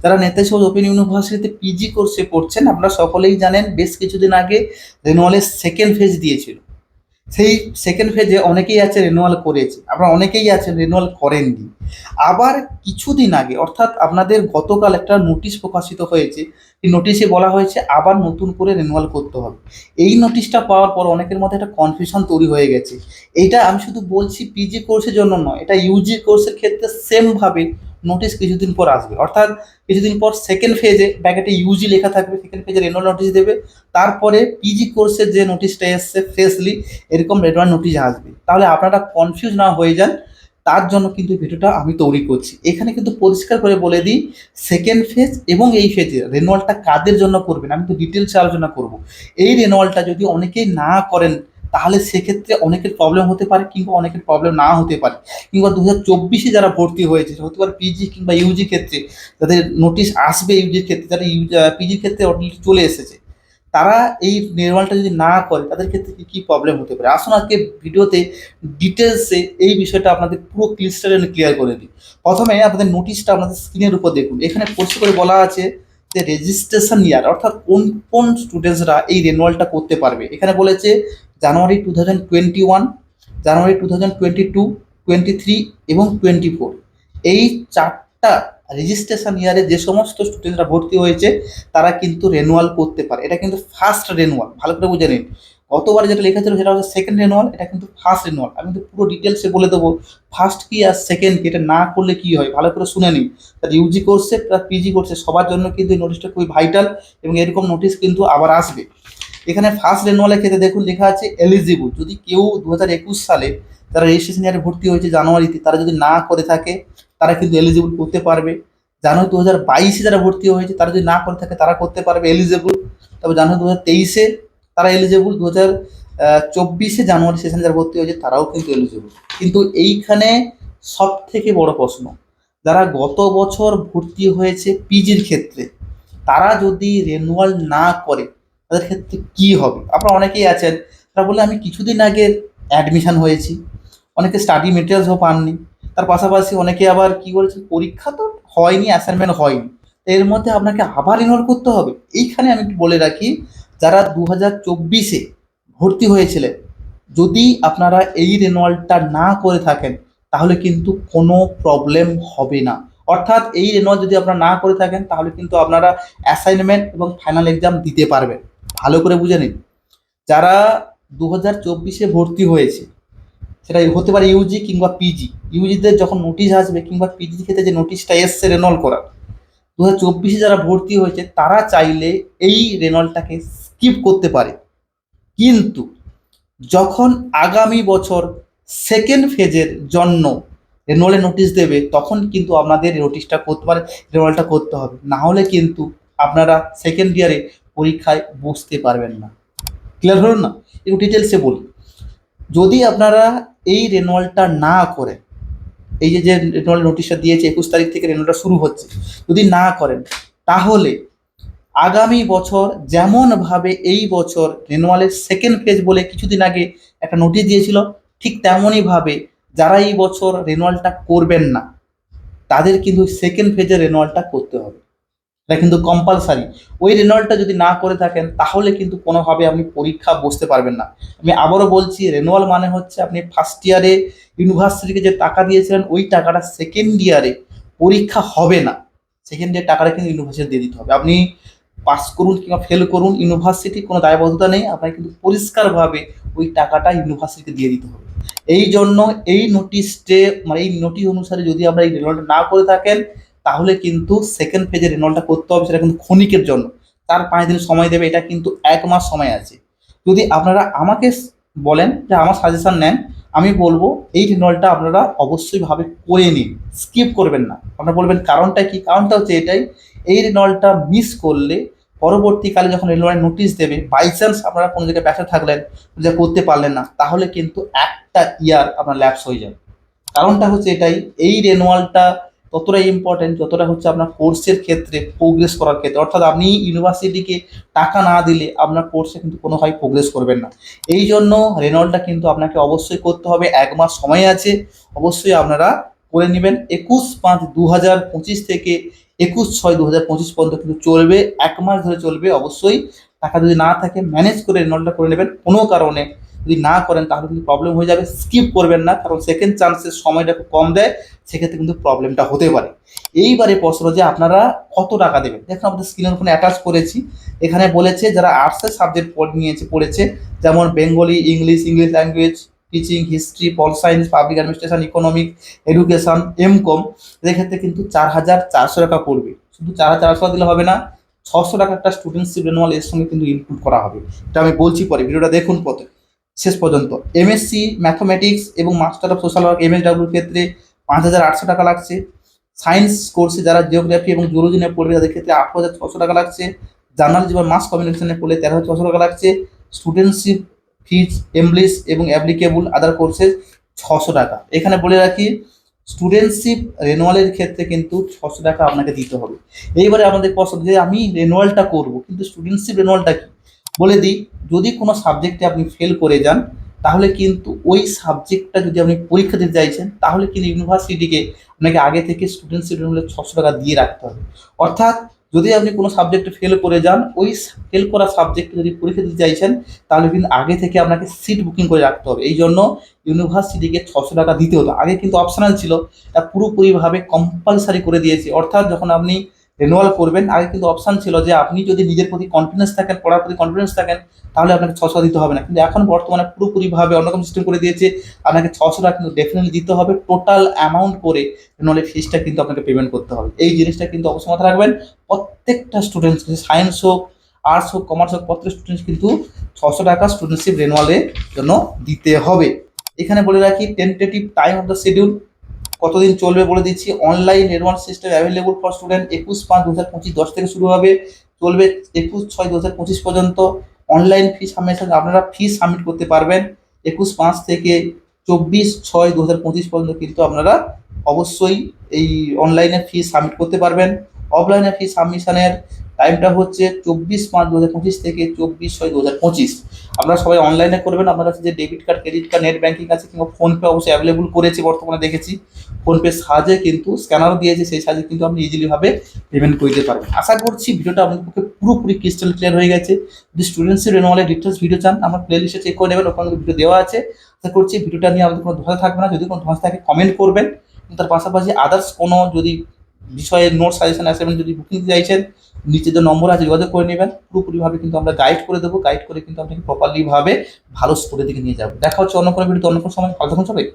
যারা নেতাজি সুভাষ ওপেন ইউনিভার্সিটিতে পিজি কোর্সে পড়ছেন, আপনারা সকলেই জানেন বেশ কিছুদিন আগে রেনুয়ালের সেকেন্ড ফেজ দিয়েছিল। সেই সেকেন্ড ফেজে অনেকেই আছে রেনুয়াল করেছে, আবার অনেকেই আছেন রেনুয়াল করেননি। আবার কিছুদিন আগে অর্থাৎ আপনাদের গতকাল একটা নোটিশ প্রকাশিত হয়েছে। এই নোটিশে বলা হয়েছে আবার নতুন করে রেনুয়াল করতে হবে। এই নোটিশটা পাওয়ার পর অনেকের মধ্যে একটা কনফিউশন তৈরি হয়ে গেছে। এইটা আমি শুধু বলছি পিজি কোর্সের জন্য নয়, এটা ইউজি কোর্সের ক্ষেত্রে সেমভাবে নোটিশ কিছুদিন পর আসবে। অর্থাৎ কিছুদিন পর সেকেন্ড ফেজে ব্যাকেটে ইউজি লেখা থাকবে, সেকেন্ড ফেজে রেনুয়াল নোটিশ দেবে। তারপরে পিজি কোর্সের যে নোটিশটা এসছে ফ্রেশলি এরকম রেনুয়াল নোটিশ আসবে। তাহলে আপনারা কনফিউজ না হয়ে যান, তার জন্য কিন্তু ভিডিওটা আমি তৈরি করছি। এখানে কিন্তু পরিষ্কার করে বলে দিই সেকেন্ড ফেজ এবং এই ফেজে রেনুয়ালটা কাদের জন্য করবেন আমি তো ডিটেলসে আলোচনা করব। এই রেনুয়ালটা যদি অনেকেই না করেন তাহলে সেক্ষেত্রে অনেকের প্রবলেম হতে পারে, কিংবা অনেকের প্রবলেম না হতে পারে। কিংবা 2024 যারা ভর্তি হয়েছে, হতে পারে পিজি কিংবা ইউজি ক্ষেত্রে যাদের নোটিশ আসবে, ইউজির ক্ষেত্রে যারা পিজির ক্ষেত্রে অলরেডি চলে এসেছে, তারা এই নির্মাণটা যদি না করে তাদের ক্ষেত্রে কি কি প্রবলেম হতে পারে। আসুন আজকে ভিডিওতে ডিটেলসে এই বিষয়টা আপনাদের পুরো ক্লিয়ার করে দিই। প্রথমে আপনাদের নোটিশটা আপনাদের স্ক্রিনের উপর দেখুন। এখানে পরিষ্কার করে বলা আছে যে রেজিস্ট্রেশন ইয়ার, অর্থাৎ কোন কোন স্টুডেন্টসরা এই রেনুয়ালটা করতে পারবে। এখানে বলেছে জানুয়ারি 2021, জানুয়ারি 2022, 23 এবং 24। এই চারটা রেজিস্ট্রেশন ইয়ারে যে সমস্ত স্টুডেন্টরা ভর্তি হয়েছে তারা কিন্তু রেনুয়াল করতে পারে। এটা কিন্তু ফার্স্ট রেনুয়াল, ভালো করে বুঝে নিন। গতবার যেটা লেখা ছিল সেটা হচ্ছে সেকেন্ড রেনুয়াল, এটা কিন্তু ফার্স্ট রেনুয়াল। আমি কিন্তু পুরো ডিটেলসে বলে দেবো ফার্স্ট কি আর সেকেন্ড কি, এটা না করলে কি হয় ভালো করে শুনে নিন। তার ইউজি কোর্সে প্লাস পিজি কোর্সে সবার জন্য কিন্তু এই নোটিশটা খুবই ভাইটাল, এবং এরকম নোটিশ কিন্তু আবার আসবে। এখানে ফার্স্ট রেনুয়ালের ক্ষেত্রে দেখুন লেখা আছে এলিজিবল। যদি কেউ 2021 সালে যারা রেজিস্ট্রেশন ইয়ারে ভর্তি হয়েছে জানুয়ারিতে, তারা যদি না করে থাকে তারা কিন্তু এলিজিবল করতে পারবে। জানুয়ারি 2022 যারা ভর্তি হয়েছে তারা যদি না করে থাকে তারা করতে পারবে এলিজেবল। তবে জানুয়ারি 2023 তারা এলিজেবল, 2024 জানুয়ারি সেশন যারা ভর্তি হয়েছে তারাও কিন্তু এলিজেবল। কিন্তু এইখানে সব থেকে বড় প্রশ্ন, যারা গত বছর ভর্তি হয়েছে পিজির ক্ষেত্রে তারা যদি রেনুয়াল না করে তাদের ক্ষেত্রে কি হবে। আপনারা অনেকেই আছেন তারা বলে আমি কিছুদিন আগে অ্যাডমিশন হয়েছি, অনেকে স্টাডি মেটেরিয়ালসও পাননি। তার পাশাপাশি অনেকে আবার কি বলেছে পরীক্ষা তো হয়নি, অ্যাসাইনমেন্ট হয়নি, এর মধ্যে আপনাকে আবার রিনিউয়াল করতে হবে। এইখানে আমি একটু বলে রাখি, যারা 2024 ভর্তি হয়েছিলেন, যদি আপনারা এই রিনিউয়ালটা না করে থাকেন তাহলে কিন্তু কোনো প্রবলেম হবে না। অর্থাৎ এই রিনিউয়াল যদি আপনারা না করে থাকেন তাহলে কিন্তু আপনারা অ্যাসাইনমেন্ট এবং ফাইনাল এক্সাম দিতে পারবেন। ভালো করে বুঝে নিন, যারা 2024 ভর্তি হয়েছে, সেটা হতে পারে ইউজি কিংবা পিজি। ইউজিতে যখন নোটিশ আসবে কিংবা পিজির ক্ষেত্রে যে নোটিশটা এসছে রেনল করার, 2024 যারা ভর্তি হয়েছে তারা চাইলে এই রেনলটাকে স্কিপ করতে পারে। কিন্তু যখন আগামী বছর সেকেন্ড ফেজের জন্য রেনলের নোটিশ দেবে তখন কিন্তু আপনাদের নোটিশটা করতে পারে, রেনলটা করতে হবে, না হলে কিন্তু আপনারা সেকেন্ড ইয়ারে পরীক্ষায় বসতে পারবেন না। ক্লিয়ার হলো না? একটু ডিটেলসে বলি। যদি আপনারা এই রেনুয়ালটা না করেন, এই যে যে রেনুয়াল নোটিশটা দিয়েছে 21 তারিখ থেকে রেনুয়ালটা শুরু হচ্ছে, যদি না করেন তাহলে আগামী বছর যেমনভাবে এই বছর রেনুয়ালের সেকেন্ড ফেজ বলে কিছুদিন আগে একটা নোটিশ দিয়েছিল, ঠিক তেমনইভাবে যারা এই বছর রেনুয়ালটা করবেন না তাদের কিন্তু সেকেন্ড ফেজে রেনুয়ালটা করতে হবে। এটা কিন্তু কম্পালসারি। ওই রেনুয়ালটা যদি না করে থাকেন তাহলে কিন্তু কোনোভাবে আপনি পরীক্ষা বসতে পারবেন না। আমি আবারও বলছি, রেনুয়াল মানে হচ্ছে আপনি ফার্স্ট ইয়ারে ইউনিভার্সিটিকে যে টাকা দিয়েছিলেন ওই টাকাটা সেকেন্ড ইয়ারে পরীক্ষা হবে না, সেকেন্ড ইয়ার টাকাটা কিন্তু ইউনিভার্সিটি দিয়ে দিতে হবে। আপনি পাস করুন কিংবা ফেল করুন, ইউনিভার্সিটি কোনো দায়বদ্ধতা নেই, আপনাকে কিন্তু পরিষ্কারভাবে ওই টাকাটা ইউনিভার্সিটিকে দিয়ে দিতে হবে। এই জন্য এই নোটিশে মানে এই নোটিশ অনুসারে যদি আমরা এই রেনুয়ালটা না করে থাকেন তাহলে কিন্তু সেকেন্ড ফেজে রেনুয়ালটা করতে হবে, সেটা কিন্তু ক্ষণিকের জন্য। তার 5 দিন সময় দেবে, এটা কিন্তু 1 মাস সময় আছে। যদি আপনারা আমাকে বলেন যে আমার সাজেশন নেন, আমি বলবো এই রেনুয়ালটা আপনারা অবশ্যই ভাবে করে নিন, স্কিপ করবেন না। আপনারা বলবেন কারণটা কি, কারণটা হচ্ছে এটাই, এই রেনুয়ালটা মিস করলে পরবর্তীকালে যখন রেনুয়াল নোটিশ দেবে, বাই চান্স আপনারা কোনো জায়গায় ব্যস্ত থাকলেন, যা করতে পারলেন না, তাহলে কিন্তু একটা ইয়ার আপনার ল্যাপস হয়ে যাবে। কারণটা হচ্ছে এটাই, এই রেনুয়ালটা ততটাই ইম্পর্টেন্ট যতটা হচ্ছে আপনার কোর্সের ক্ষেত্রে প্রোগ্রেস করার ক্ষেত্রে। অর্থাৎ আপনি ইউনিভার্সিটিকে টাকা না দিলে আপনার কোর্সে কিন্তু কোনোভাবে প্রোগ্রেস করবেন না। এই জন্য রেনুয়ালটা কিন্তু আপনাকে অবশ্যই করতে হবে, 1 মাস সময় আছে, অবশ্যই আপনারা করে নেবেন। 21/5/2025 থেকে 21/6/2025 পর্যন্ত কিন্তু চলবে, 1 মাস ধরে চলবে। অবশ্যই টাকা যদি না থাকে ম্যানেজ করে রেনুয়ালটা করে নেবেন। কোনো কারণে যদি না করেন তাহলে কিন্তু প্রবলেম হয়ে যাবে। স্কিপ করবেন না, কারণ সেকেন্ড চান্সের সময়টা খুব কম দেয়, সেক্ষেত্রে কিন্তু প্রবলেমটা হতে পারে। এইবারে প্রশ্ন যে আপনারা কত টাকা দেবেন, দেখুন আমাদের স্ক্রিনের ওখানে অ্যাটাচ করেছি। এখানে বলেছে যারা আর্টসের সাবজেক্ট পড়েছে, যেমন Bengali, English language, teaching, history, pol science, public administration, economic, education, MCom, এদের ক্ষেত্রে কিন্তু 4,400 টাকা পড়বে। শুধু 4,400 দিলে হবে না, 600 টাকা একটা স্টুডেন্টশিপ রেনুয়াল এর সঙ্গে কিন্তু ইনক্লুড করা হবে। এটা আমি বলছি পরে, ভিডিওটা দেখুন শেষ পর্যন্ত। এমএসসি ম্যাথমেটিক্স এবং মাস্টার অফ সোশ্যাল ওয়ার্ক এমএসডব্লিউর ক্ষেত্রে 5,800 টাকা লাগছে। সায়েন্স কোর্সে যারা জিওগ্রাফি এবং জুলজি নিয়ে পড়বে তাদের ক্ষেত্রে 8,600 টাকা লাগছে। জার্নালিজম বা মাস কমিউনিকেশনে পড়লে 13,600 টাকা লাগছে। স্টুডেন্টশিপ ফিজ, এমব্লিশ এবং অ্যাপ্লিকেবল আদার কোর্সেস 600 টাকা। এখানে বলে রাখি, স্টুডেন্টশিপ রেনুয়ালের ক্ষেত্রে কিন্তু 600 টাকা আপনাকে দিতে হবে। এইবারে আমাদের প্রশ্ন যে আমি রেনুয়ালটা করব, কিন্তু স্টুডেন্টশিপ রেনুয়ালটা কি বলে দিই। যদি কোনো সাবজেক্টে আপনি ফেল করে যান, তাহলে কিন্তু ওই সাবজেক্টটা যদি আপনি পরীক্ষা দিতে চাইছেন, তাহলে কিন্তু ইউনিভার্সিটিকে আপনাকে আগে থেকে স্টুডেন্টশিপ রেনুয়ালে 600 টাকা দিয়ে রাখতে হবে। অর্থাৎ যদি আপনি কোনো সাবজেক্টে ফেল করে যান, ওই ফেল করা সাবজেক্টে যদি পরীক্ষা দিতে চাইছেন, তাহলে কিন্তু আগে থেকে আপনাকে সিট বুকিং করে রাখতে হবে। এই জন্য ইউনিভার্সিটিকে 600 টাকা দিতে হতো। আগে কিন্তু অপশনাল ছিল, এটা পুরোপুরিভাবে কম্পালসারি করে দিয়েছে। অর্থাৎ যখন আপনি রেনুয়াল করবেন, আগে কিন্তু অপশান ছিল যে আপনি যদি নিজের প্রতি কনফিডেন্স থাকেন, পড়ার প্রতি কনফিডেন্স থাকেন, তাহলে আপনাকে 600 দিতে হবে না। কিন্তু এখন বর্তমানে পুরোপুরিভাবে অন্যরকম সিস্টেম করে দিয়েছে, আপনাকে 600 টাকা কিন্তু ডেফিনেটলি দিতে হবে। টোটাল অ্যামাউন্ট করে রেনুয়ালের ফিসটা কিন্তু আপনাকে পেমেন্ট করতে হবে। এই জিনিসটা কিন্তু অবশ্যই মাথায় রাখবেন। প্রত্যেকটা স্টুডেন্টস, সায়েন্স হোক, আর্টস হোক, কমার্স হোক, প্রত্যেক স্টুডেন্টস কিন্তু 600 টাকা স্টুডেন্টশিপ রেনুয়ালের জন্য দিতে হবে। এখানে বলে রাখি tentative time of the schedule কতদিন চলবে বলে দিচ্ছি। Online renewal system available for student 21/5/2025 10 থেকে শুরু হবে, চলবে 21/6/2025 পর্যন্ত। অনলাইন ফি সাবমিশন, আপনারা ফি সাবমিট করতে পারবেন 21/5 থেকে 24/6/2025 পর্যন্ত, কিন্তু আপনারা অবশ্যই এই অনলাইনে ফি সাবমিট করতে পারবেন। অফলাইনে ফি সাবমিশনের টাইমটা হচ্ছে 24/5/2025 থেকে 24/6/2025। আপনারা সবাই অনলাইনে করবেন। আপনার কাছে যে debit card, credit card, net banking আছে, কিংবা ফোনপে অবশ্যই অ্যাভেলেবল করেছে বর্তমানে দেখেছি। ফোনপের সাহায্যে কিন্তু স্ক্যানারও দিয়েছে, সেই সাহায্যে কিন্তু আপনি ইজিলিভাবে পেমেন্ট করে দিতে পারবেন। আশা করছি ভিডিওটা আপনাদের পক্ষে পুরোপুরি ক্রিস্টাল ক্লিয়ার হয়ে গেছে। যদি স্টুডেন্টসের রেনুয়ালের ডিটেলস ভিডিও চান, আমার প্লে লিস্টে চেক করে নেবেন, ওখানে ভিডিও দেওয়া আছে। আশা করছি ভিডিওটা নিয়ে আমাদের কোনো ধোঁয়া থাকবে না। যদি কোনো ধোঁয়া থাকে কমেন্ট করবেন। তার পাশাপাশি আদার্স কোনো যদি বিষয়ে নোট সাজেশন অ্যাসাইনমেন্ট যদি বুকিং দিতে চাইছেন, নিচে যে নম্বর আছে যোগাযোগ করে নেবেন। পুরোপুরিভাবে কিন্তু আমরা গাইড করে দেবো, গাইড করে কিন্তু আপনাকে প্রপারলি ভাবে ভালো স্কুলের দিকে নিয়ে যাবো। দেখা হচ্ছে অন্য কোনো ভিডিওতে অন্য কোনো সময়। ভালো থাকুন সবাই।